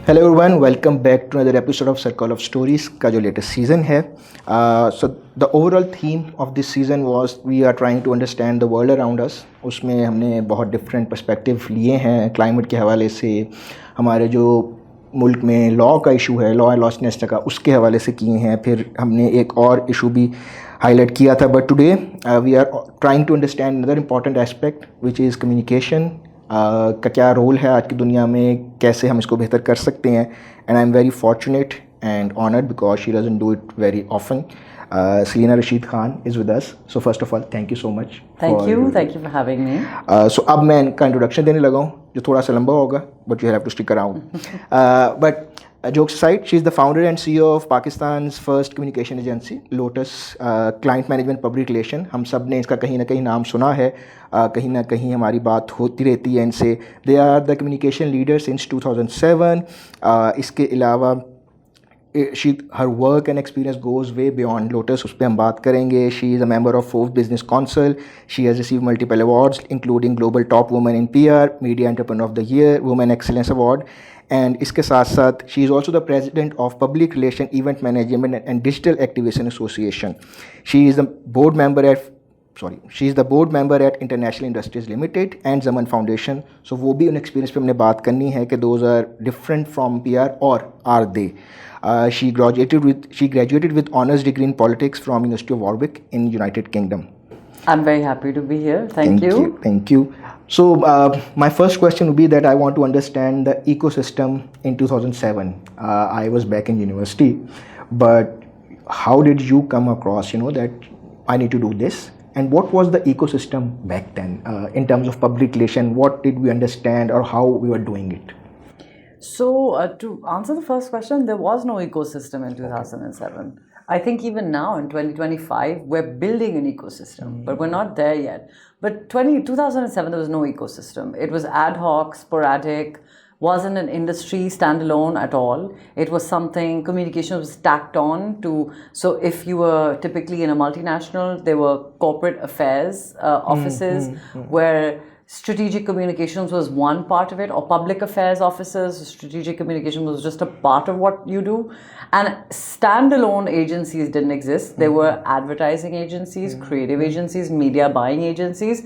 Hello everyone, welcome back to another episode of circle of stories का जो latest season है. So the overall theme of this season was we are trying to understand the world around us. उसमें हमने बहुत different perspective लिए हैं climate के हवाले से, हमारे जो मुल्क में लॉ का इशू है, लॉ एंड लॉसनेस का, उसके हवाले से किए हैं. फिर हमने एक और इशू भी हाईलाइट किया था. But today we are trying to understand another important aspect which is communication. का क्या रोल है आज की दुनिया में, कैसे हम इसको बेहतर कर सकते हैं. And I am very fortunate and honoured because she doesn't do it very often. Selina Rashid Khan is with us. So first of all, thank you so much. Thank you for having me. So अब मैं इनका introduction देने लगा हूँ जो थोड़ा सा लंबा होगा, but you have to stick around. But jokes aside, she is the founder and CEO of Pakistan's first communication agency, Lotus, client management public relation. हम सब ने इसका कहीं ना कहीं नाम सुना है, कहीं ना कहीं हमारी बात होती रहती है इनसे. They are the communication leader since 2007. इसके अलावा her work and experience goes way beyond Lotus. उस पर हम बात करेंगे. She is a member of Forbes Business Council. She has received multiple awards including Global Top Woman in PR, Media Entrepreneur of the Year, Women Excellence Award. And इसके साथ साथ she is also the president of Public Relations, Event Management and Digital Activation Association. She is the board member at International Industries Limited and Zaman Foundation. So वो भी उन experience पे हमने बात करनी है कि those are different from PR or are they. She graduated with honors degree in politics from University of Warwick in United Kingdom. I'm very happy to be here. Thank you. Thank you. So my first question would be that I want to understand the ecosystem in 2007. I was back in university, but how did you come across, that I need to do this? And what was the ecosystem back then in terms of public relation? What did we understand or how we were doing it? So to answer the first question, there was no ecosystem in 2007. I think even now in 2025, we're building an ecosystem, but we're not there yet. But 2007, there was no ecosystem. It was ad hoc, sporadic, wasn't an industry standalone at all. It was something, communication was tacked on to, so if you were typically in a multinational, there were corporate affairs offices where strategic communications was one part of it, or public affairs offices. Strategic communication was just a part of what you do. And standalone agencies didn't exist. There were advertising agencies, creative agencies, media buying agencies,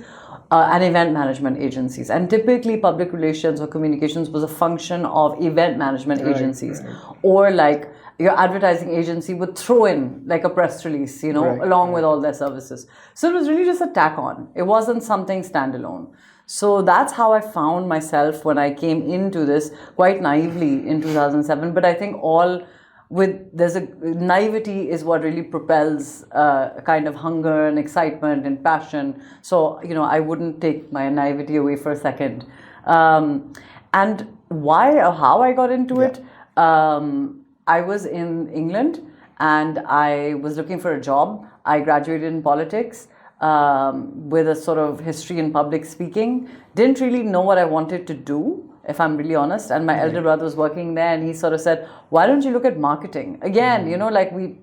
and event management agencies. And typically public relations or communications was a function of event management agencies. Or like your advertising agency would throw in like a press release, along with all their services. So it was really just a tack on. It wasn't something standalone. So that's how I found myself when I came into this, quite naively in 2007. But I think there's a naivety is what really propels kind of hunger and excitement and passion. So, I wouldn't take my naivety away for a second. And why or how I got into it, I was in England and I was looking for a job. I graduated in politics with a sort of history in public speaking. Didn't really know what I wanted to do, if I'm really honest. And my elder brother was working there and he sort of said, why don't you look at marketing? Again,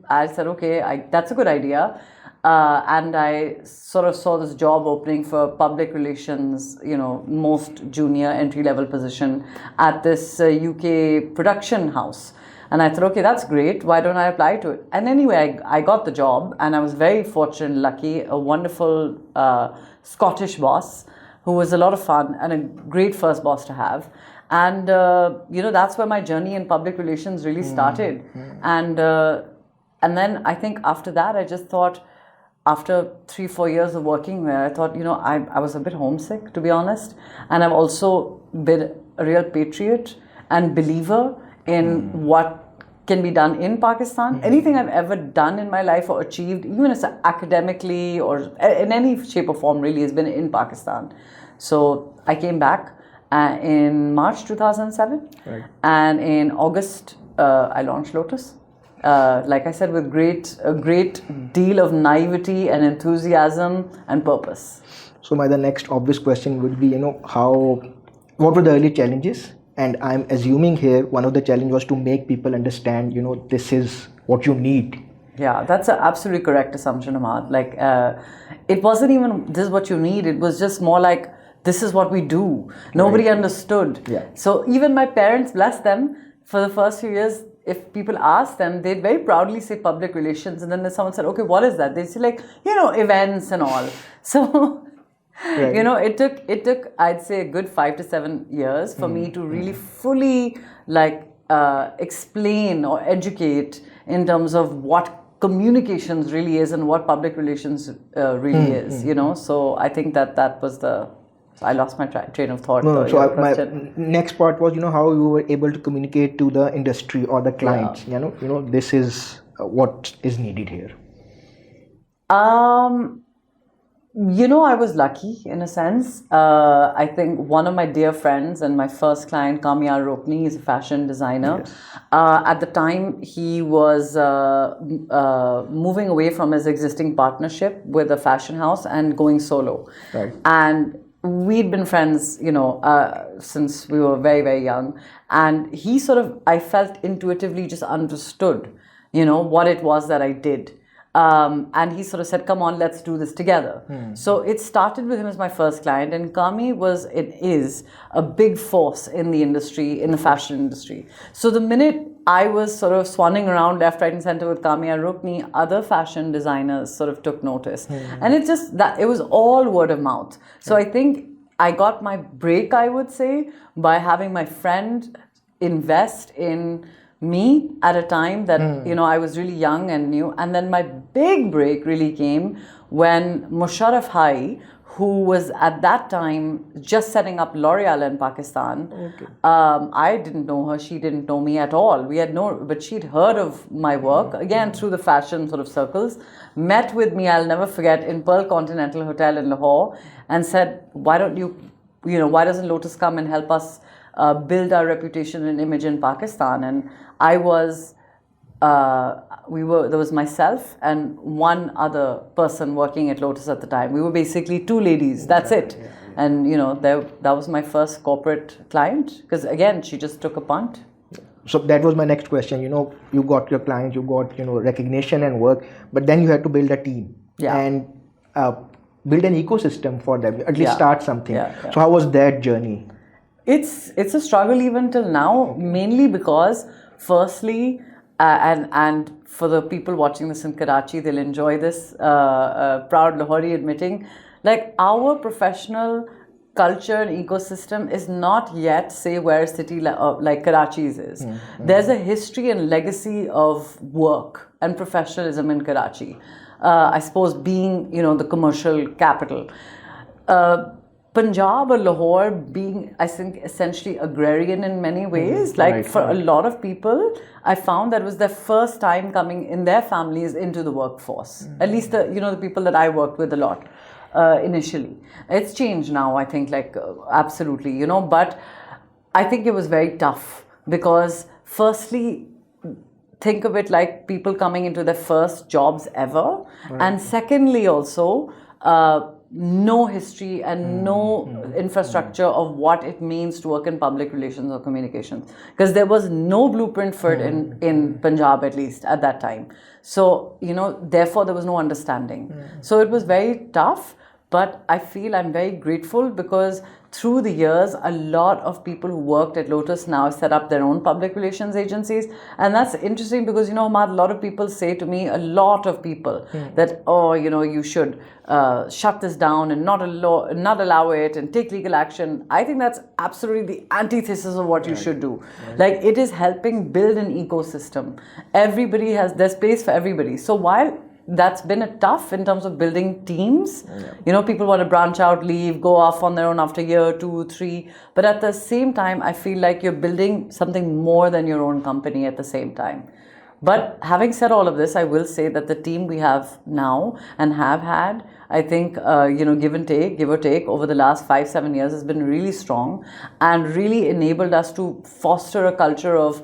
I said, okay, that's a good idea. And I sort of saw this job opening for public relations, most junior entry-level position at this UK production house. And I thought, okay, that's great. Why don't I apply to it? And anyway, I got the job and I was very fortunate, lucky, a wonderful Scottish boss who was a lot of fun and a great first boss to have. And, that's where my journey in public relations really started. And then I think after that, I just thought, after 3-4 years of working there, I thought, I was a bit homesick, to be honest. And I've also been a real patriot and believer in what can be done in Pakistan. Anything I've ever done in my life or achieved, even if it's academically or in any shape or form, really has been in Pakistan. So I came back in March 2007. Right. And in August, I launched Lotus. Like I said, with a great deal of naivety and enthusiasm and purpose. So the next obvious question would be, what were the early challenges? And I'm assuming here one of the challenges was to make people understand, this is what you need. Yeah, that's an absolutely correct assumption, Ahmad. Like, it wasn't even this is what you need. It was just more like, this is what we do. Nobody understood. Yeah. So even my parents, bless them, for the first few years, if people asked them, they'd very proudly say public relations. And then if someone said, okay, what is that? They'd say like, events and all. So, Right. it took, I'd say, a good 5 to 7 years for me to really fully explain or educate in terms of what communications really is and what public relations really is, So I think that was I lost my train of thought. No, so my next part was, how you were able to communicate to the industry or the clients. This is what is needed here. I was lucky in a sense. I think one of my dear friends and my first client, Kamya Rokni, is a fashion designer. Yes. At the time, he was moving away from his existing partnership with a fashion house and going solo. Right. And we'd been friends, since we were very, very young. And he I felt intuitively just understood, what it was that I did. And he said, come on, let's do this together. So it started with him as my first client, and Kami is a big force in the industry, in the fashion industry. So the minute I was swanning around left, right and center with Kami and Rukni, other fashion designers took notice. And it was all word of mouth. So I think I got my break, I would say, by having my friend invest in me at a time that I was really young and new. And then my big break really came when Musharraf Hai, who was at that time just setting up L'Oreal in Pakistan. Okay. I didn't know her, she didn't know me at all. But she'd heard of my work, again through the fashion circles, met with me, I'll never forget, in Pearl Continental Hotel in Lahore, and said, why doesn't Lotus come and help us build our reputation and image in Pakistan? And I was, there was myself and one other person working at Lotus at the time. We were basically two ladies, that's it. Yeah. And, that was my first corporate client, because again, she just took a punt. So that was my next question. You got your client, you got, recognition and work, but then you had to build a team and build an ecosystem for them, at least start something. Yeah. So how was that journey? It's a struggle even till now, mainly because firstly, and for the people watching this in Karachi, they'll enjoy this, proud Lahori admitting, our professional culture and ecosystem is not yet, say, where a city like Karachi's is. There's a history and legacy of work and professionalism in Karachi. I suppose being, the commercial capital. Punjab or Lahore being, I think, essentially agrarian in many ways. A lot of people, I found that was their first time coming in their families into the workforce. At least the people that I worked with a lot initially. It's changed now, I think, absolutely, but I think it was very tough because firstly, think of it like people coming into their first jobs ever. Right. And secondly also, no history and no infrastructure of what it means to work in public relations or communications, because there was no blueprint for it in Punjab, at least at that time. So therefore there was no understanding. So it was very tough, but I feel I'm very grateful because through the years, a lot of people who worked at Lotus now set up their own public relations agencies. And that's interesting because, Ahmad, a lot of people say to me, that, you should shut this down and not allow it and take legal action. I think that's absolutely the antithesis of what you should do. Right. It is helping build an ecosystem. There's space for everybody. So while that's been a tough in terms of building teams. Yeah. People want to branch out, leave, go off on their own after year, 2, 3. But at the same time, I feel like you're building something more than your own company at the same time. But having said all of this, I will say that the team we have now and have had, I think, give or take, over the last 5-7 years has been really strong and really enabled us to foster a culture of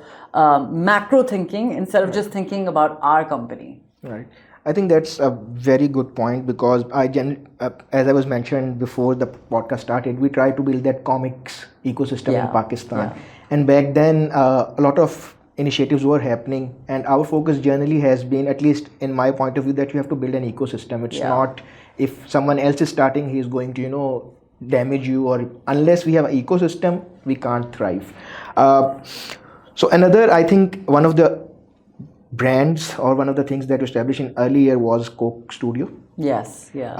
macro thinking instead of just thinking about our company. Right. I think that's a very good point because as I was mentioned before the podcast started, we tried to build that comics ecosystem in Pakistan. Yeah. And back then, a lot of initiatives were happening, and our focus generally has been, at least in my point of view, that you have to build an ecosystem. It's not if someone else is starting, he's going to, damage you, or unless we have an ecosystem, we can't thrive. So another, I think, one of the brands or one of the things that was established in early year was Coke Studio. Yes, yeah.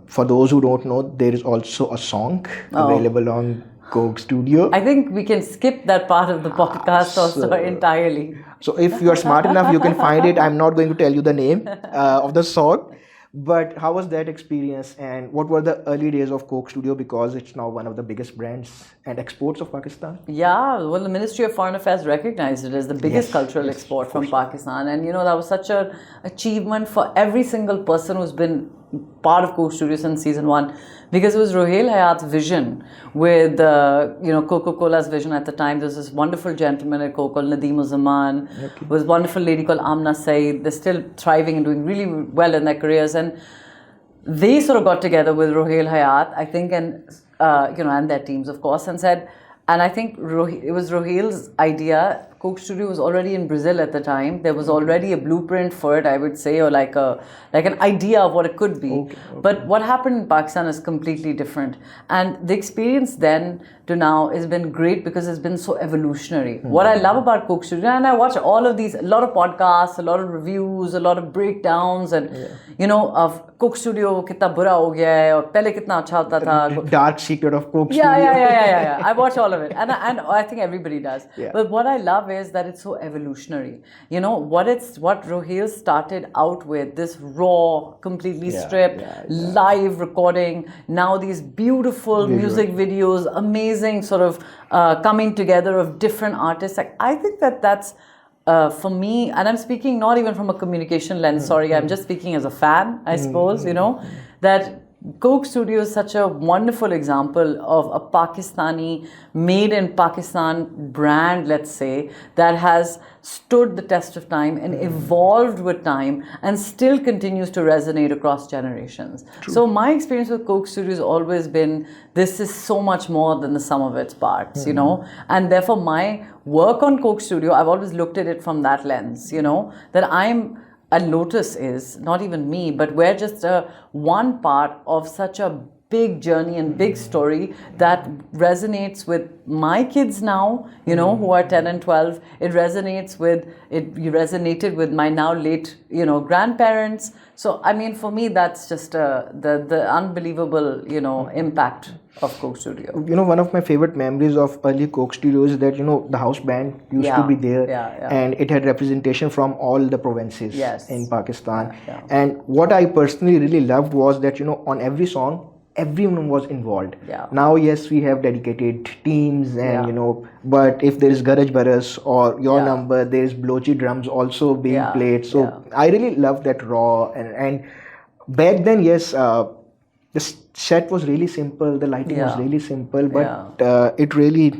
For those who don't know, there is also a song available on Coke Studio. I think we can skip that part of the podcast also entirely. So if you are smart enough, you can find it. I'm not going to tell you the name of the song. But how was that experience, and what were the early days of Coke Studio, because it's now one of the biggest brands and exports of Pakistan? Yeah, well, the Ministry of Foreign Affairs recognized it as the biggest cultural export from Pakistan. And, you know, that was such an achievement for every single person who's been part of Coke Studio since season 1, because it was Rohel Hayat's vision with, Coca-Cola's vision at the time. There was this wonderful gentleman at Coke called Nadeem Zaman. There was a wonderful lady called Amna Saeed. They're still thriving and doing really well in their careers. And they sort of got together with Rohel Hayat, I think, and, and their teams, of course, and said, and I think it was Rohel's idea. Coke Studio was already in Brazil at the time. There was already a blueprint for it, I would say, or like an idea of what it could be. Okay. But what happened in Pakistan is completely different. And the experience then to now has been great because it's been so evolutionary. Mm-hmm. What I love about Coke Studio, and I watch all of these, a lot of podcasts, a lot of reviews, a lot of breakdowns, and of Coke Studio kitna bura ho gaya hai, aur pehle kitna acha hota tha. Dark secret of Coke Studio. Yeah. I watch all of it, and I think everybody does. Yeah. But what I love is that it's so evolutionary. You know what Rohel started out with, this raw, completely stripped, live recording. Now these beautiful music videos, amazing sort of coming together of different artists. Like, I think that's for me, and I'm speaking not even from a communication lens. Sorry, I'm just speaking as a fan, I suppose. That Coke Studio is such a wonderful example of a Pakistani, made in Pakistan brand, let's say, that has stood the test of time and evolved with time and still continues to resonate across generations. True. So my experience with Coke Studio has always been, this is so much more than the sum of its parts, and therefore my work on Coke Studio, I've always looked at it from that lens, that and Lotus is, not even me, but we're just one part of such a big journey and big story that resonates with my kids now, who are 10 and 12. It resonates with, you resonated with my now late, grandparents. So, I mean, for me, that's just the unbelievable, impact of Coke Studio. One of my favorite memories of early Coke Studio is that, the house band used to be there, and it had representation from all the provinces in Pakistan. Yeah. And what I personally really loved was that, on every song, everyone was involved. Yeah. Now, yes, we have dedicated teams and, but if there is Garaj Baras or Your Number, there is Blochi drums also being played. So I really love that raw. And back then, yes, the set was really simple, the lighting was really simple, but it really,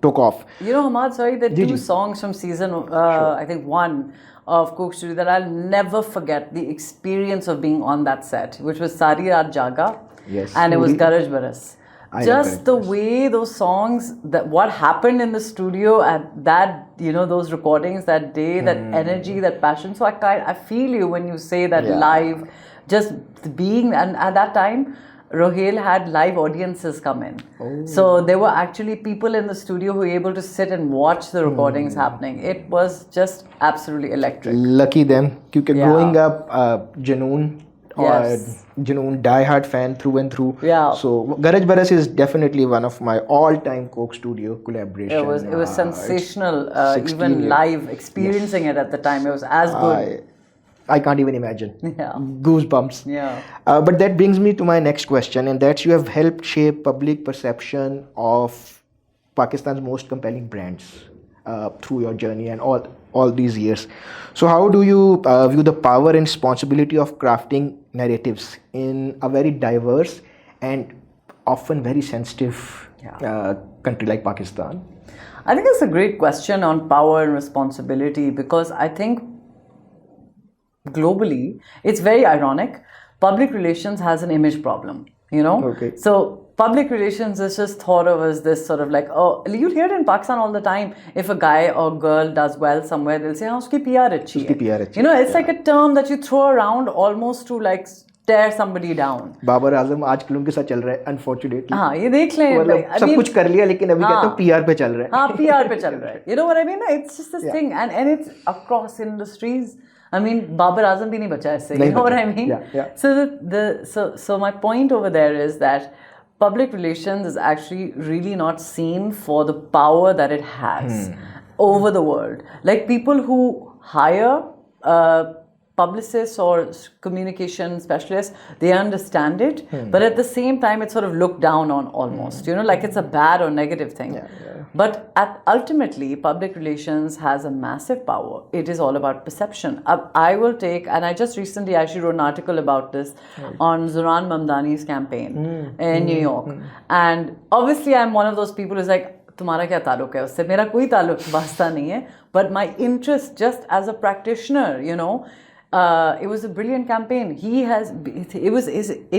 took off. Hamad, sorry, there are two songs from season, I think 1 of Coke Studio that I'll never forget the experience of being on that set, which was Sari Raat Jaga, and it was Garaj Baras. Just the way those songs, what happened in the studio at that, those recordings that day, that energy, that passion. So I feel you when you say that live, just being, and at that time, Rohel had live audiences come in. Oh. So there were actually people in the studio who were able to sit and watch the recordings happening. It was just absolutely electric. Lucky them. Because growing up, Janoon, Janoon die-hard fan through and through. Yeah. So Garaj Baras is definitely one of my all-time Coke Studio collaborations. It was sensational, even live, experiencing it at the time. It was as good. I can't even imagine. Yeah. Goosebumps. Yeah. But that brings me to my next question, and that's, you have helped shape public perception of Pakistan's most compelling brands through your journey and all these years. So how do you view the power and responsibility of crafting narratives in a very diverse and often very sensitive country like Pakistan? I think it's a great question on power and responsibility, because I think globally, it's very ironic. Public relations has an image problem, Okay. So public relations is just thought of as this sort of like, you hear it in Pakistan all the time. If a guy or girl does well somewhere, they'll say, uski PR achhi hai. PR achhi. It's like a term that you throw around almost to like stare somebody down. Babar Azam आजकल उनके साथ चल रहा है unfortunately. हाँ ये देख लें. मतलब सब कुछ कर लिया लेकिन अभी कहते हैं PR पे चल रहा है. हाँ PR पे चल रहा है. You know what I mean? It's just this thing and it's across industries. I mean, Babar Azam bhi nahi bacha aise. You know what I mean? Yeah. So my point over there is that public relations is actually really not seen for the power that it has over the world. Like people who hire publicists or communication specialists, they understand it, but at the same time it's sort of looked down on almost, you know, like it's a bad or negative thing. But ultimately public relations has a massive power. It is all about perception. I will take, and I just recently actually wrote an article about this on Zoran Mamdani's campaign in New York, and obviously I'm one of those people who's like, तुम्हारा क्या ताल्लुक है उससे, मेरा कोई ताल्लुक वास्ता नहीं है, but my interest just as a practitioner, you know, it was a brilliant campaign. It was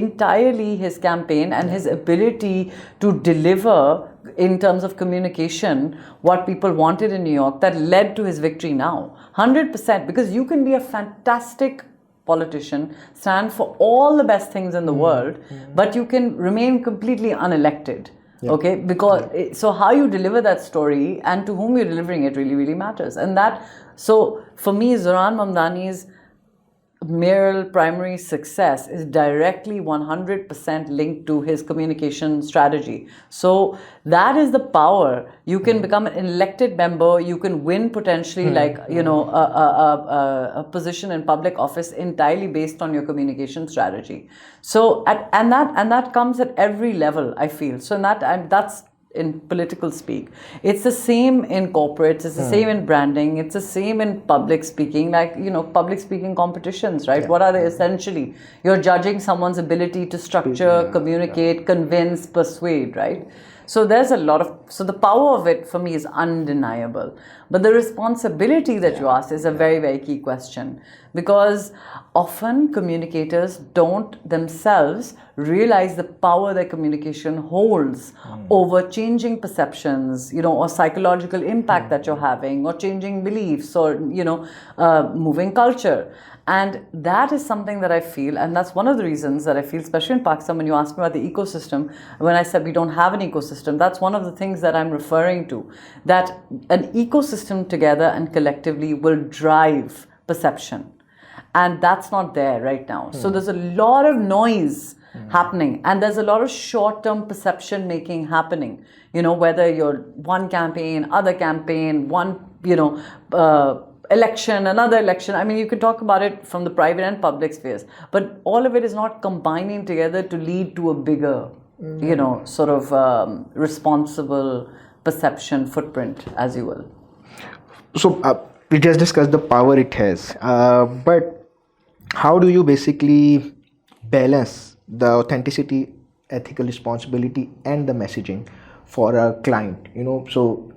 entirely his campaign and his ability to deliver in terms of communication what people wanted in New York that led to his victory now. 100%, because you can be a fantastic politician, stand for all the best things in the world, but you can remain completely unelected. Okay, because so how you deliver that story and to whom you're delivering it really, really matters. And that, so for me, Zoran Mamdani's mayoral primary success is directly 100% linked to his communication strategy. So that is the power. You can become an elected member, you can win potentially like, you know, a position in public office entirely based on your communication strategy. So and that comes at every level, I feel. So that's in political speak. It's the same in corporates, it's the same in branding, it's the same in public speaking, like, you know, public speaking competitions, right? What are they essentially? You're judging someone's ability to structure, communicate, convince, persuade, right? So there's a lot of, so the power of it for me is undeniable. But the responsibility that you asked is a very, very key question, because often communicators don't themselves realize the power that communication holds over changing perceptions, you know, or psychological impact that you're having, or changing beliefs, or, you know, moving culture. And that is something that I feel, and that's one of the reasons that I feel, especially in Pakistan, when you ask me about the ecosystem, when I said we don't have an ecosystem, that's one of the things that I'm referring to, that an ecosystem together and collectively will drive perception. And that's not there right now. So there's a lot of noise happening, and there's a lot of short-term perception making happening, you know, whether you're one campaign, other campaign, one, you know, election, another election. I mean, you can talk about it from the private and public spheres, but all of it is not combining together to lead to a bigger, you know, sort of responsible perception footprint, as you will. So we just discussed the power it has, but how do you basically balance the authenticity, ethical responsibility, and the messaging for a client? You know, so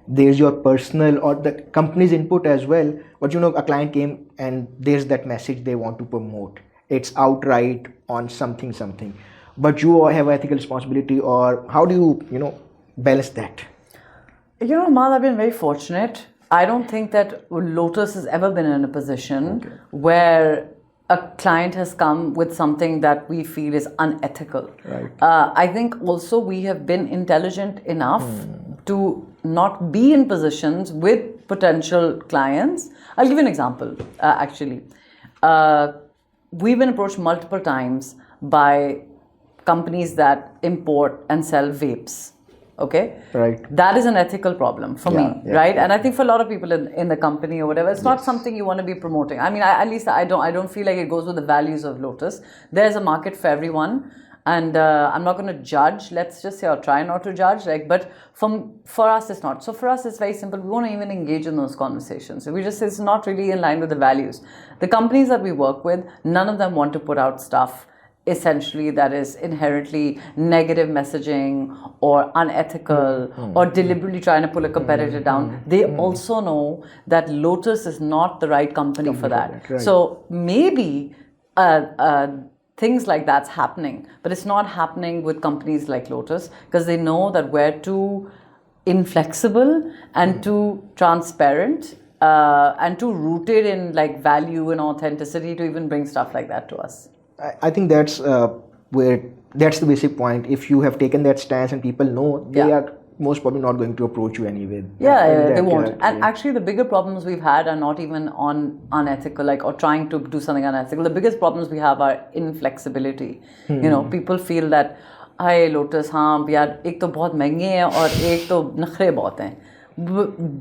there's your personal or the company's input as well, but you know, a client came and there's that message they want to promote. It's outright on something, but you have ethical responsibility, or how do you, you know, balance that? You know, Mal, I've been very fortunate. I don't think that Lotus has ever been in a position where a client has come with something that we feel is unethical. Right. I think also we have been intelligent enough to not be in positions with potential clients. I'll give you an example, actually. We've been approached multiple times by companies that import and sell vapes. Okay? Right. That is an ethical problem for me, right? And I think for a lot of people in the company or whatever, it's not something you want to be promoting. I mean, at least I don't feel like it goes with the values of Lotus. There's a market for everyone, and I'm not going to judge. Let's just say, or try not to judge. Like, but for us, it's not. So for us, it's very simple. We won't even engage in those conversations. We just say it's not really in line with the values. The companies that we work with, none of them want to put out stuff essentially that is inherently negative messaging or unethical or deliberately trying to pull a competitor down. They also know that Lotus is not the right company for that. Right. So maybe things like that's happening, but it's not happening with companies like Lotus, because they know that we're too inflexible and too transparent and too rooted in like value and authenticity to even bring stuff like that to us. I think that's that's the basic point. If you have taken that stance and people know, they are most probably not going to approach you anyway. They won't. And actually, the bigger problems we've had are not even on unethical, or trying to do something unethical. The biggest problems we have are inflexibility. People feel that, "Hey, Lotus, yaar, ek to bahut महंगे हैं और एक तो नखरे बहुत हैं."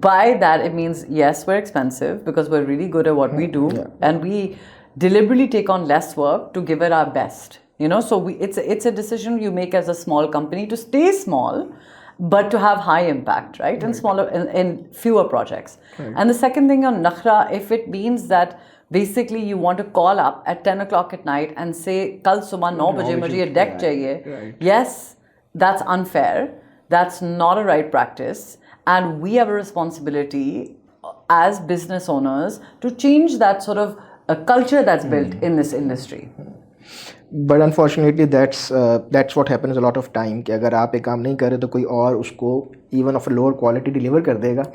By that, it means yes, we're expensive because we're really good at what we do, and we deliberately take on less work to give it our best. So it's a decision you make as a small company to stay small, but to have high impact, right? In smaller, in fewer projects. Right. And the second thing on nakhra, if it means that basically you want to call up at 10 o'clock at night and say, "Kal subah 9 baje mujhe ye deck chahiye," yes, that's unfair. That's not a right practice. And we have a responsibility as business owners to change that sort of a culture that's built in this industry. But unfortunately, that's what happens a lot of time. कि अगर आप एक काम नहीं करे तो कोई और उसको even of a lower quality deliver कर देगा.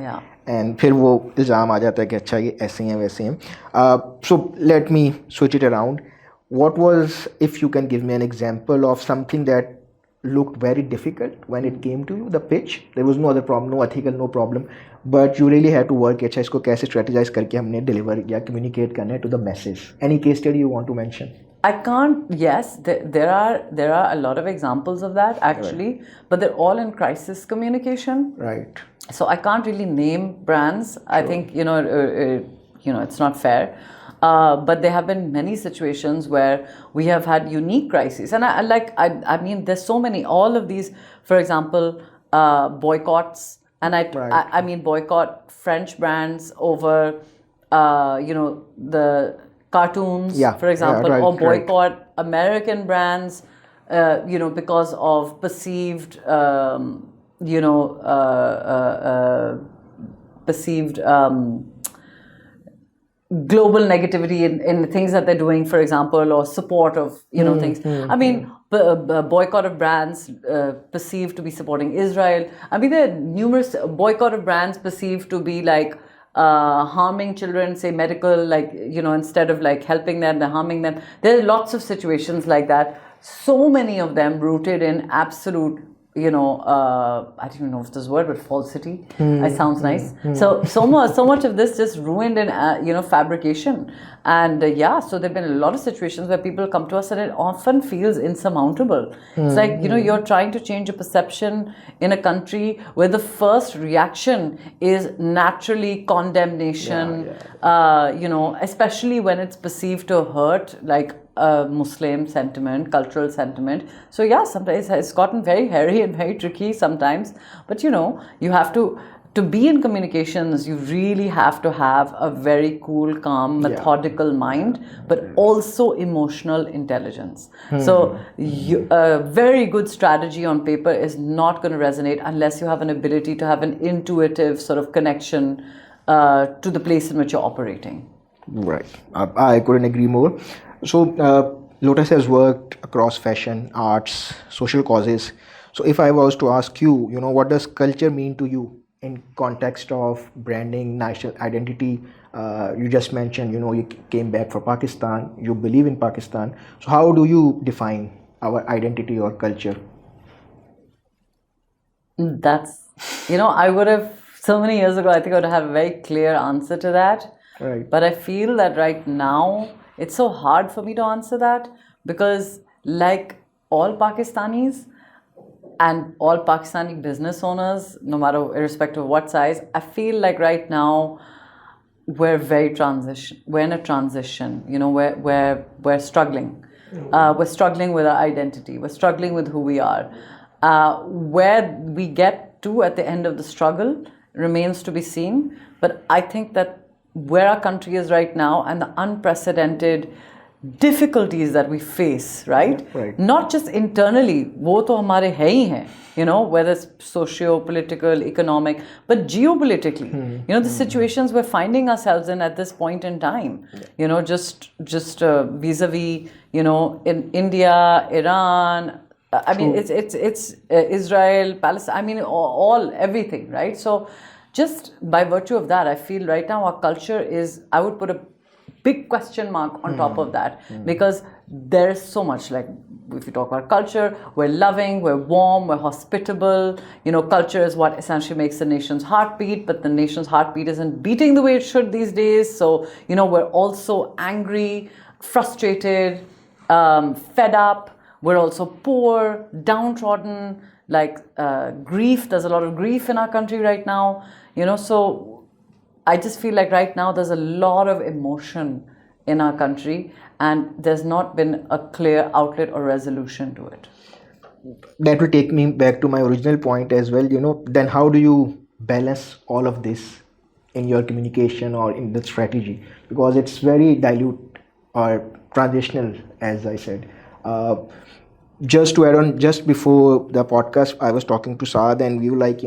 And फिर वो इल्ज़ाम आ जाता है कि अच्छा ये ऐसे हैं वैसे हैं. So let me switch it around. What was, if you can give me an example of something that looked very difficult when it came to you, the pitch? There was no other problem, no ethical, no problem, but you really had to work. अच्छा इसको कैसे strategize करके हमने deliver या communicate करना है to the masses. Any case study you want to mention? I can't. Yes, there are a lot of examples of that actually, but they're all in crisis communication. Right. So I can't really name brands. Sure. I think it's not fair. But there have been many situations where we have had unique crises, and I mean, there's so many. All of these, for example, boycotts, and I mean boycott French brands over, the cartoons, for example, or boycott American brands, because of perceived, global negativity in the things that they're doing, for example, or support of things. I mean, boycott of brands perceived to be supporting Israel. I mean, there are numerous boycott of brands perceived to be like harming children, say medical, instead of helping them, they're harming them. There are lots of situations like that. So many of them rooted in absolute, I don't even know if this word, but falsity. It sounds nice. So much of this just ruined in, fabrication. And so there've been a lot of situations where people come to us and it often feels insurmountable. It's like, you're trying to change a perception in a country where the first reaction is naturally condemnation, especially when it's perceived to hurt, like Muslim sentiment, cultural sentiment. So sometimes it's gotten very hairy and very tricky sometimes. But you have to be in communications, you really have to have a very cool, calm, methodical mind, but also emotional intelligence. So a very good strategy on paper is not going to resonate unless you have an ability to have an intuitive sort of connection to the place in which you're operating. Right. I couldn't agree more. So Lotus has worked across fashion, arts, social causes. So if I was to ask you, what does culture mean to you in context of branding, national identity? You just mentioned, you came back for Pakistan, you believe in Pakistan. So how do you define our identity or culture? That's, I would have, so many years ago, I think I would have a very clear answer to that. Right. But I feel that right now, it's so hard for me to answer that because like all Pakistanis and all Pakistani business owners, no matter, irrespective of what size, I feel like right now we're in a transition, we're struggling. We're struggling with our identity. We're struggling with who we are. Where we get to at the end of the struggle remains to be seen. But I think that where our country is right now and the unprecedented difficulties that we face, right? Not just internally, wo to hamare hai hi hain, whether it's socio-political, economic, but geopolitically, the situations we're finding ourselves in at this point in time, just vis-a-vis, in India, Iran, I mean, it's Israel, Palestine, I mean, everything, right? So just by virtue of that, I feel right now our culture is, I would put a big question mark on top of that, because there's so much, like if you talk about culture, we're loving, we're warm, we're hospitable. Culture is what essentially makes the nation's heartbeat, but the nation's heartbeat isn't beating the way it should these days. So, we're also angry, frustrated, fed up. We're also poor, downtrodden, like grief. There's a lot of grief in our country right now. So I just feel like right now there's a lot of emotion in our country, and there's not been a clear outlet or resolution to it. That will take me back to my original point as well. Then how do you balance all of this in your communication or in the strategy? Because it's very dilute or transitional, as I said. Just to add on, just before the podcast, I was talking to Saad, and we were like,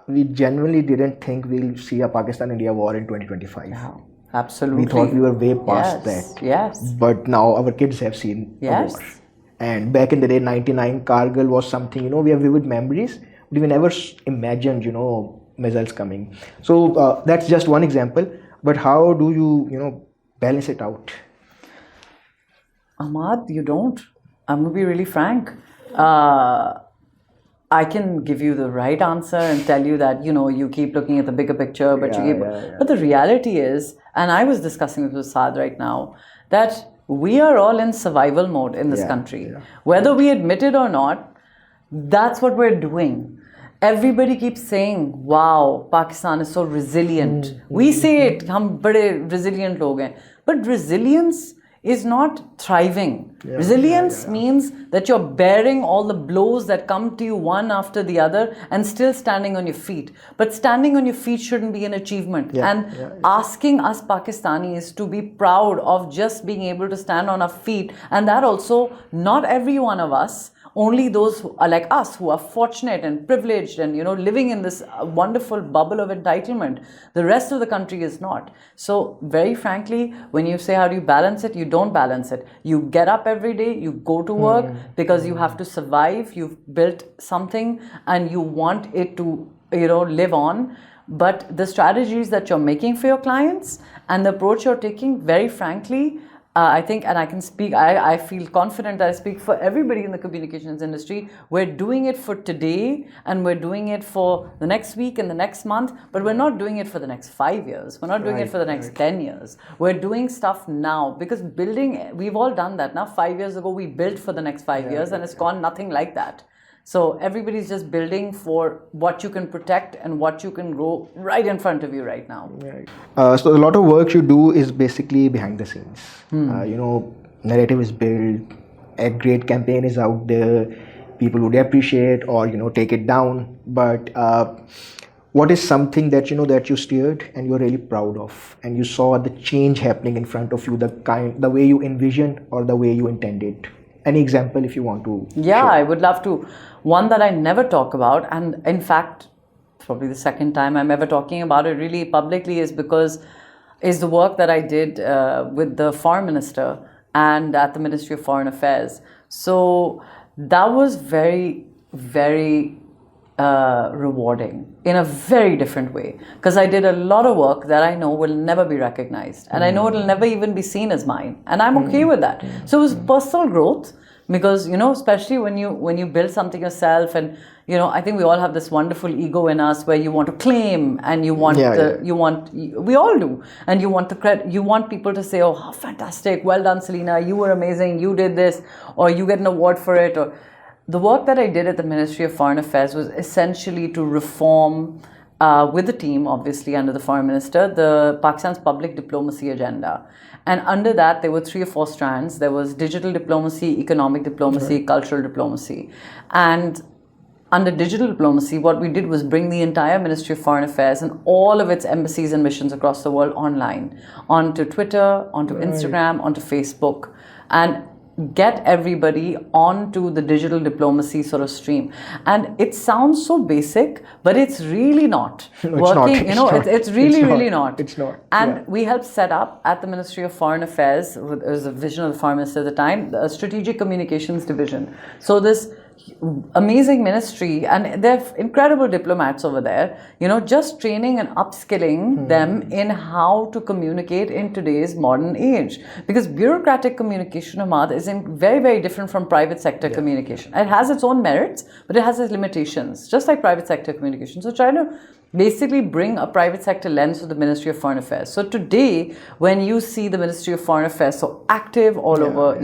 we genuinely didn't think we'll see a Pakistan-India war in 2025. Yeah, absolutely. We thought we were way past that. Yes. But now our kids have seen a war. And back in the day, 99, Kargil was something, we have vivid memories, but we never imagined, missiles coming. So that's just one example. But how do you, balance it out? Ahmad, you don't. I'm going to be really frank. I can give you the right answer and tell you that, you keep looking at the bigger picture, but But the reality is, and I was discussing this with Saad right now, that we are all in survival mode in this country. Whether we admit it or not, that's what we're doing. Everybody keeps saying, wow, Pakistan is so resilient. We say it, hum bade resilient log hain. But resilience is not thriving. Resilience means that you're bearing all the blows that come to you one after the other and still standing on your feet. But standing on your feet shouldn't be an achievement. Asking us Pakistanis to be proud of just being able to stand on our feet, and that also not every one of us, only those who are like us, who are fortunate and privileged and, living in this wonderful bubble of entitlement. The rest of the country is not. So very frankly, when you say how do you balance it, you don't balance it. You get up every day, you go to work because you have to survive. You've built something and you want it to, live on. But the strategies that you're making for your clients and the approach you're taking, very frankly, I think, and I can speak, I feel confident that I speak for everybody in the communications industry. We're doing it for today, and we're doing it for the next week and the next month, but we're not doing it for the next 5 years. We're not doing it for the next 10 years. We're doing stuff now, because building, we've all done that. Now, 5 years ago, we built for the next 5 years, and it's gone nothing like that. So everybody's just building for what you can protect and what you can grow right in front of you right now. So a lot of work you do is basically behind the scenes. Narrative is built, a great campaign is out there, people would appreciate or, take it down. But what is something that, that you steered and you're really proud of, and you saw the change happening in front of you, the way you envisioned or the way you intended? Any example if you want to share? I would love to. One that I never talk about, and in fact, probably the second time I'm ever talking about it really publicly, is the work that I did with the foreign minister and at the Ministry of Foreign Affairs. So that was very, very rewarding in a very different way, because I did a lot of work that I know will never be recognized, and I know it'll never even be seen as mine, and I'm okay with that. So it was personal growth, because especially when you build something yourself, and I think we all have this wonderful ego in us where you want to claim, and you want we all do, and you want the credit, you want people to say, oh, how fantastic, well done, Selina, you were amazing, you did this, or you get an award for it. Or the work that I did at the Ministry of Foreign Affairs was essentially to reform, with the team, obviously under the Foreign Minister, the Pakistan's public diplomacy agenda. And under that, there were 3 or 4 strands. There was digital diplomacy, economic diplomacy, cultural diplomacy. And under digital diplomacy, what we did was bring the entire Ministry of Foreign Affairs and all of its embassies and missions across the world online, onto Twitter, onto Instagram, onto Facebook, and get everybody onto the digital diplomacy sort of stream. And it sounds so basic, but it's really not working. It's really not. It's not. And we helped set up at the Ministry of Foreign Affairs, it was a vision of the Foreign Minister at the time, a strategic communications division. So this amazing ministry, and they're incredible diplomats over there, just training and upskilling them in how to communicate in today's modern age. Because bureaucratic communication, Ahmad, is very, very different from private sector communication. It has its own merits, but it has its limitations, just like private sector communication. So trying to basically bring a private sector lens to the Ministry of Foreign Affairs. So today, when you see the Ministry of Foreign Affairs so active all over,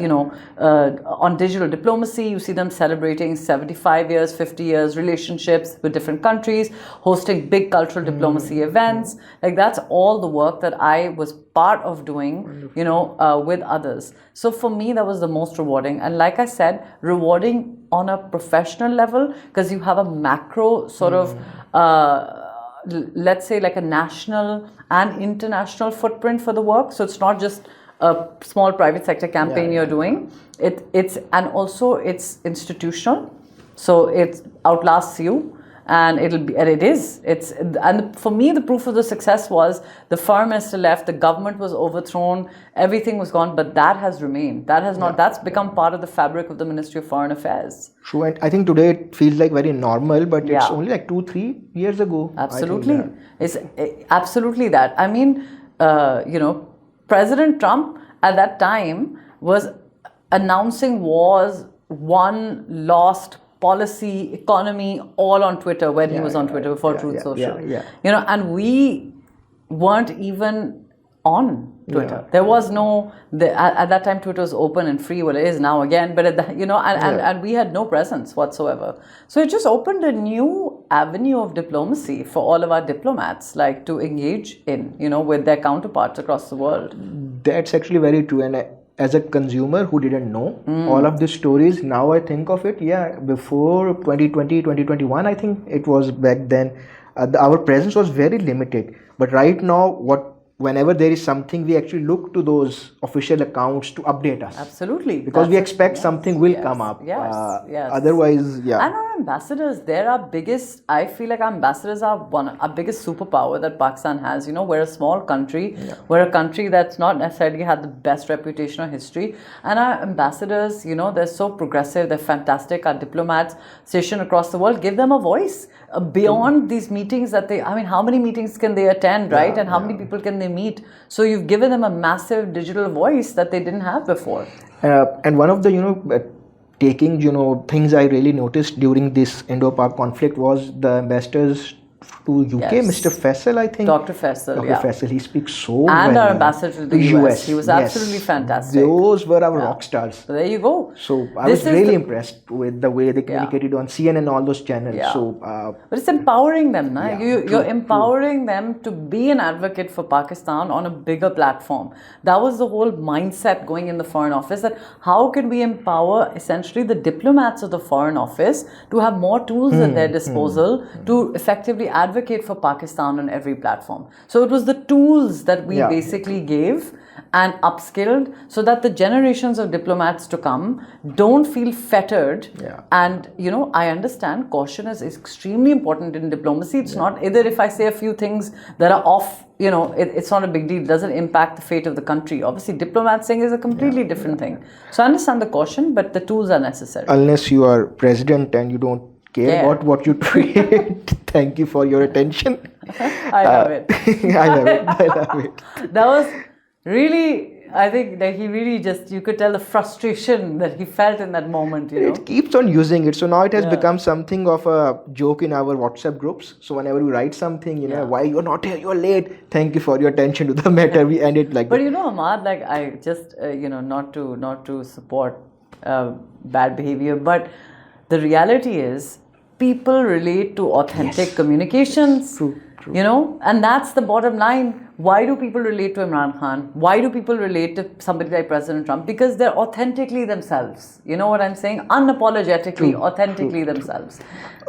on digital diplomacy, you see them celebrating 75 years, 50 years relationships with different countries, hosting big cultural diplomacy events. Like, that's all the work that I was part of doing, with others. So for me, that was the most rewarding. And like I said, rewarding on a professional level, because you have a macro sort of, let's say, like a national and international footprint for the work. So it's not just a small private sector campaign you're doing. It's it's institutional. So it outlasts you, and for me, the proof of the success was the foreign minister left, the government was overthrown, everything was gone, but that has remained. That has not. That's become part of the fabric of the Ministry of Foreign Affairs. True, and I think today it feels like very normal, but it's only like 2-3 years ago. Absolutely, it's absolutely that. I mean, President Trump at that time was announcing wars, won, lost, policy, economy, all on Twitter when he was on Twitter before Truth Social. And we weren't even on Twitter. There was no, at that time Twitter was open and free, well it is now again, but and we had no presence whatsoever. So it just opened a new avenue of diplomacy for all of our diplomats, like to engage in, with their counterparts across the world. That's actually very true. And as a consumer who didn't know all of these stories, now I think of it, before 2020, 2021, I think it was back then, our presence was very limited. But right now, whenever there is something, we actually look to those official accounts to update us. Absolutely. Because we expect something will come up. Otherwise, And our ambassadors, they're our biggest, I feel like our ambassadors are our biggest superpower that Pakistan has. We're a small country. We're a country that's not necessarily had the best reputation or history. And our ambassadors, they're so progressive, they're fantastic. Our diplomats stationed across the world, give them a voice beyond these meetings that how many meetings can they attend, right? And how many people can they meet? So you've given them a massive digital voice that they didn't have before. And one of the, taking, things I really noticed during this Indo-Pak conflict was the ambassadors to UK, Mr. Faisal, I think. Dr. Faisal, Dr. Faisal, he speaks so and well. our ambassador to the US. He was absolutely fantastic. Those were our rock stars. So there you go. So I was really impressed with the way they communicated on CNN and all those channels. So, but it's empowering them, na? You're empowering them to be an advocate for Pakistan on a bigger platform. That was the whole mindset going in the Foreign Office, that how can we empower essentially the diplomats of the Foreign Office to have more tools at their disposal to effectively advocate for Pakistan on every platform. So it was the tools that we basically gave and upskilled, so that the generations of diplomats to come don't feel fettered. And I understand caution is extremely important in diplomacy. It's not either if I say a few things that are off, it's not a big deal. It doesn't impact the fate of the country. Obviously, diplomat saying is a completely different thing. So I understand the caution, but the tools are necessary. Unless you are president and you don't care about what you create. Thank you for your attention. I love it. I love it. That was really, I think that he really you could tell the frustration that he felt in that moment. It keeps on using it. So now it has become something of a joke in our WhatsApp groups. So whenever we write something, why you're not here, you're late. Thank you for your attention to the matter. We end it like but that. Ahmad, like I just, not to support bad behavior, but the reality is people relate to authentic communications. True. And that's the bottom line. Why do people relate to Imran Khan? Why do people relate to somebody like President Trump? Because they're authentically themselves. You know what I'm saying? Unapologetically, authentically themselves.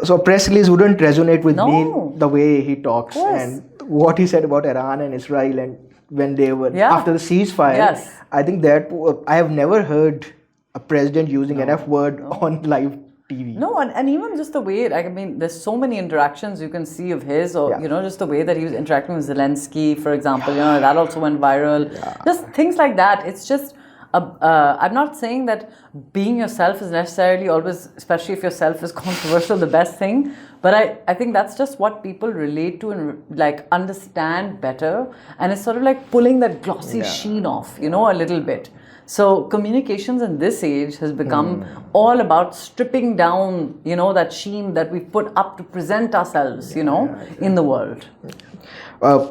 So press release wouldn't resonate with me the way he talks and what he said about Iran and Israel, and when they were after the ceasefire. I think that I have never heard a president using an F word on live TV. No, and even just the way, there's so many interactions you can see of his, or, just the way that he was interacting with Zelensky, for example, that also went viral. Just things like that. It's just, I'm not saying that being yourself is necessarily always, especially if yourself is controversial, the best thing. But I think that's just what people relate to and like understand better. And it's sort of like pulling that glossy sheen off, you know, a little bit. So communications in this age has become all about stripping down, you know, that sheen that we put up to present ourselves, you know, in the world.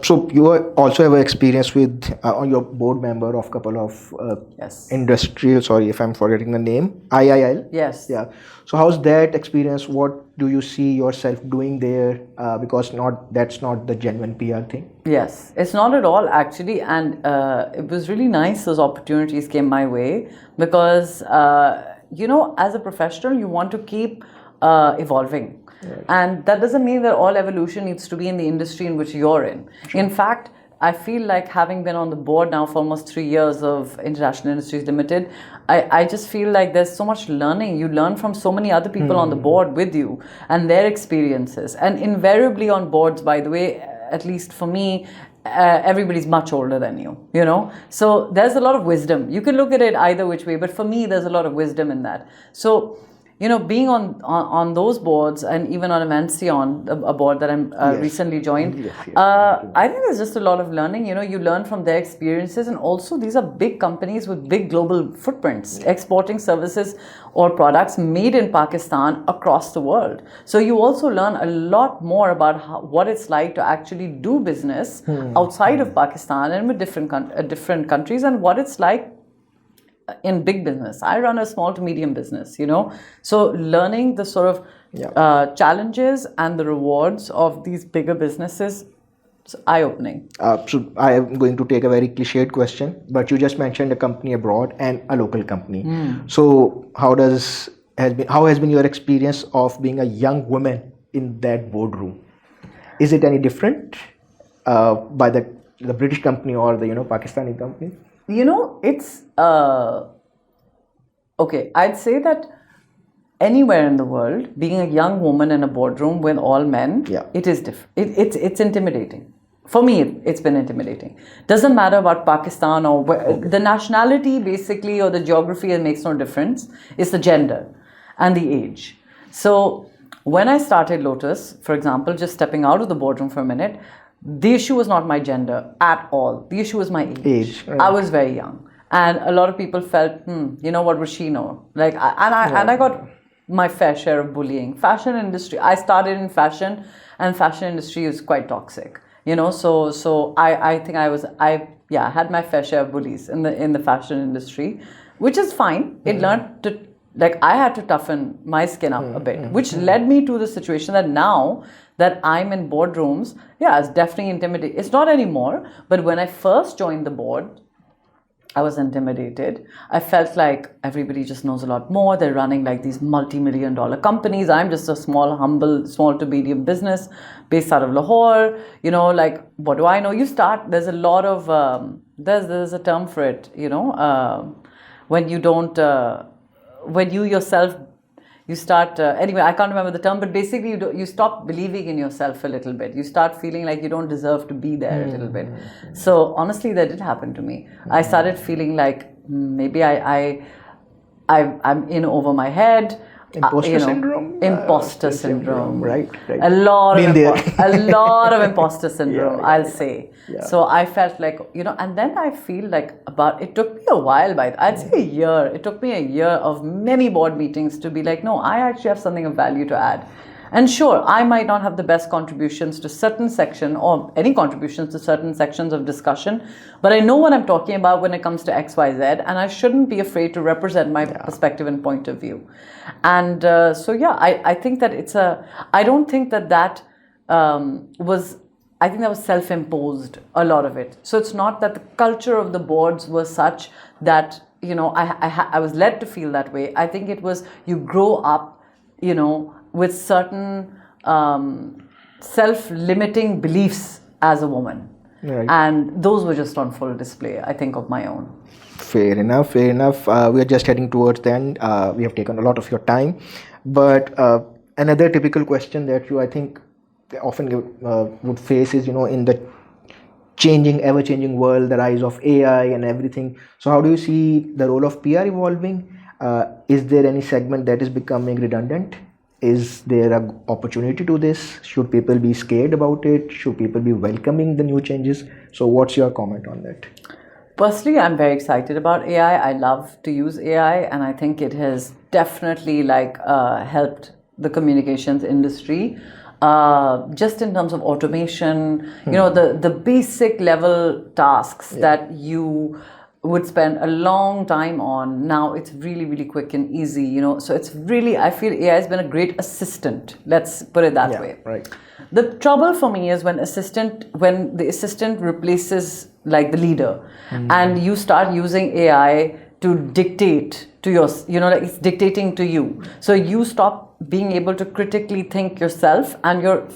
So you also have experience with your board member of couple of industrial. Sorry if I'm forgetting the name. IIL. Yes. Yeah. So how's that experience? What do you see yourself doing there? Because that's not the genuine PR thing. Yes, it's not at all actually, and it was really nice those opportunities came my way because you know, as a professional, you want to keep evolving. Right. And that doesn't mean that all evolution needs to be in the industry in which you're in. Sure. In fact, I feel like having been on the board now for almost 3 years of International Industries Limited, I just feel like there's so much learning. You learn from so many other people on the board with you and their experiences. And invariably on boards, by the way, at least for me, everybody's much older than you know. So there's a lot of wisdom. You can look at it either which way, but for me, there's a lot of wisdom in that. So, you know, being on those boards and even on Imension, a board that I'm recently joined, I think there's just a lot of learning. You know, you learn from their experiences, and also these are big companies with big global footprints, exporting services or products made in Pakistan across the world. So you also learn a lot more about what it's like to actually do business outside of Pakistan and with different countries, and what it's like in big business. I run a small to medium business, you know. So learning the sort of challenges and the rewards of these bigger businesses is eye-opening. So I am going to take a very cliched question, but you just mentioned a company abroad and a local company. So how has been your experience of being a young woman in that boardroom? Is it any different by the British company or the Pakistani company? You know, it's okay. I'd say that anywhere in the world, being a young woman in a boardroom with all men, it is different. It's intimidating. For me, it's been intimidating. Doesn't matter about Pakistan or the nationality, basically, or the geography. It makes no difference. It's the gender and the age. So when I started Lotus, for example, just stepping out of the boardroom for a minute, the issue was not my gender at all. The issue was my age. I was very young, and a lot of people felt, you know, what would she know? Like, and I got my fair share of bullying. Fashion industry. I started in fashion, and fashion industry is quite toxic. You know, so I think I had my fair share of bullies in the fashion industry, which is fine. It learned to. Like, I had to toughen my skin up a bit, which led me to the situation that now that I'm in boardrooms, it's definitely intimidating. It's not anymore, but when I first joined the board, I was intimidated. I felt like everybody just knows a lot more. They're running like these multi-million-dollar companies. I'm just a small to medium business based out of Lahore. You know, like, what do I know? There's a lot of, there's a term for it, you know, when you don't, when you yourself, you start, anyway, I can't remember the term, but basically you stop believing in yourself a little bit. You start feeling like you don't deserve to be there a little bit. So honestly, that did happen to me. I started feeling like maybe I'm in over my head. Imposter syndrome? Imposter syndrome. Right. A lot of imposter syndrome, I'll say. Yeah. So I felt like, you know, and then I feel like it took me a while, I'd say a year. It took me a year of many board meetings to be like, no, I actually have something of value to add. And sure, I might not have the best contributions to certain section or any contributions to certain sections of discussion, but I know what I'm talking about when it comes to XYZ, and I shouldn't be afraid to represent my perspective and point of view. And I think that I don't think that was, I think that was self-imposed, a lot of it. So it's not that the culture of the boards was such that, you know, I was led to feel that way. I think it was, you grow up, you know, with certain self-limiting beliefs as a woman. Right. And those were just on full display, I think, of my own. Fair enough. We are just heading towards the end. We have taken a lot of your time. But another typical question that I think often would face is, you know, in the changing, ever-changing world, the rise of AI and everything. So how do you see the role of PR evolving? Is there any segment that is becoming redundant? Is there an opportunity to this? Should people be scared about it? Should people be welcoming the new changes? So what's your comment on that? Personally, I'm very excited about AI. I love to use AI, and I think it has definitely helped the communications industry. Just in terms of automation, the basic level tasks that you would spend a long time on, now it's really, really quick and easy, so it's really, I feel AI has been a great assistant, let's put it that way. Right. The trouble for me is when the assistant replaces the leader, and you start using AI to dictate to your, it's dictating to you. So you stop being able to critically think yourself, and you're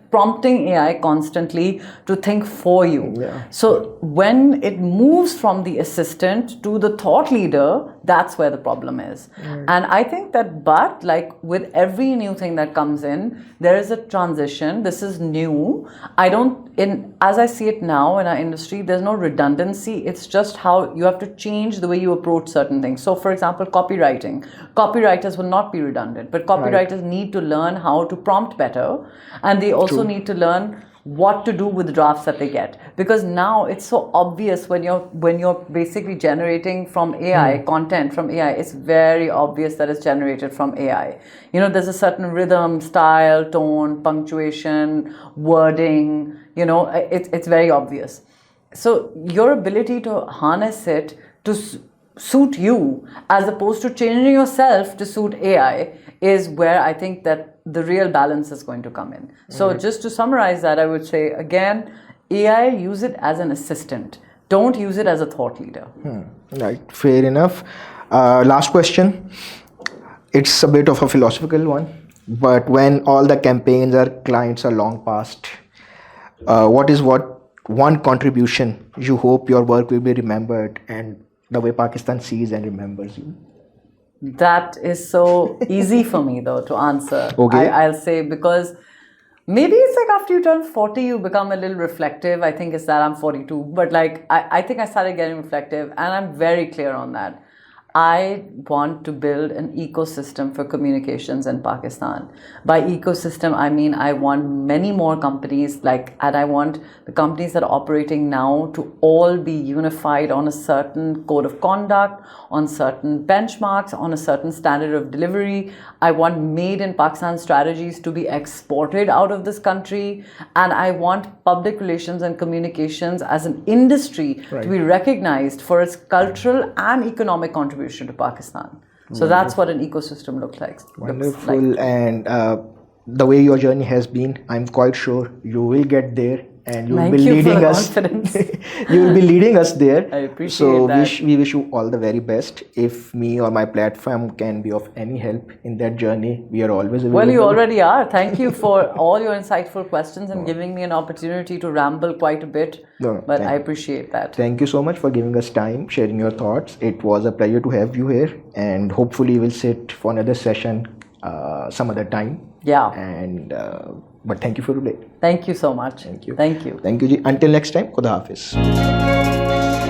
prompting AI constantly to think for you. Yeah. So when it moves from the assistant to the thought leader, that's where the problem is. And I think that, but with every new thing that comes in, there is a transition. This is new. As I see it now in our industry, there's no redundancy. It's just how you have to change the way you approach certain things. So for example, copywriting. Copywriters will not be redundant, but copywriters need to learn how to prompt better, and they also need to learn what to do with drafts that they get, because now it's so obvious when you're basically generating from AI content from AI. It's very obvious that it's generated from AI. There's a certain rhythm, style, tone, punctuation, wording. It's very obvious. So your ability to harness it to suit you, as opposed to changing yourself to suit AI, is where I think that the real balance is going to come in. So just to summarize that, I would say, again, AI, use it as an assistant. Don't use it as a thought leader. Right, fair enough. Last question. It's a bit of a philosophical one, but when all the campaigns or clients are long past, what is one contribution you hope your work will be remembered and the way Pakistan sees and remembers you? That is so easy for me though to answer. Okay. I'll say, because maybe it's after you turn 40, you become a little reflective. I think it's that I'm 42, but I think I started getting reflective, and I'm very clear on that. I want to build an ecosystem for communications in Pakistan. By ecosystem, I mean I want many more companies, and I want the companies that are operating now to all be unified on a certain code of conduct, on certain benchmarks, on a certain standard of delivery. I want made in Pakistan strategies to be exported out of this country. And I want public relations and communications as an industry to be recognized for its cultural and economic contribution to Pakistan. So that's what an ecosystem looks like. Wonderful. And the way your journey has been, I'm quite sure you will get there, and you will be leading us. You will be leading us there. I appreciate that. So we wish you all the very best. If me or my platform can be of any help in that journey, we are always available. Well, you already are. Thank you for all your insightful questions and giving me an opportunity to ramble quite a bit. But I appreciate that. Thank you so much for giving us time, sharing your thoughts. It was a pleasure to have you here, and hopefully we'll sit for another session some other time. Yeah. And but thank you for today. Thank you so much. Thank you. Thank you. Thank you ji. Until next time, Khuda Hafiz.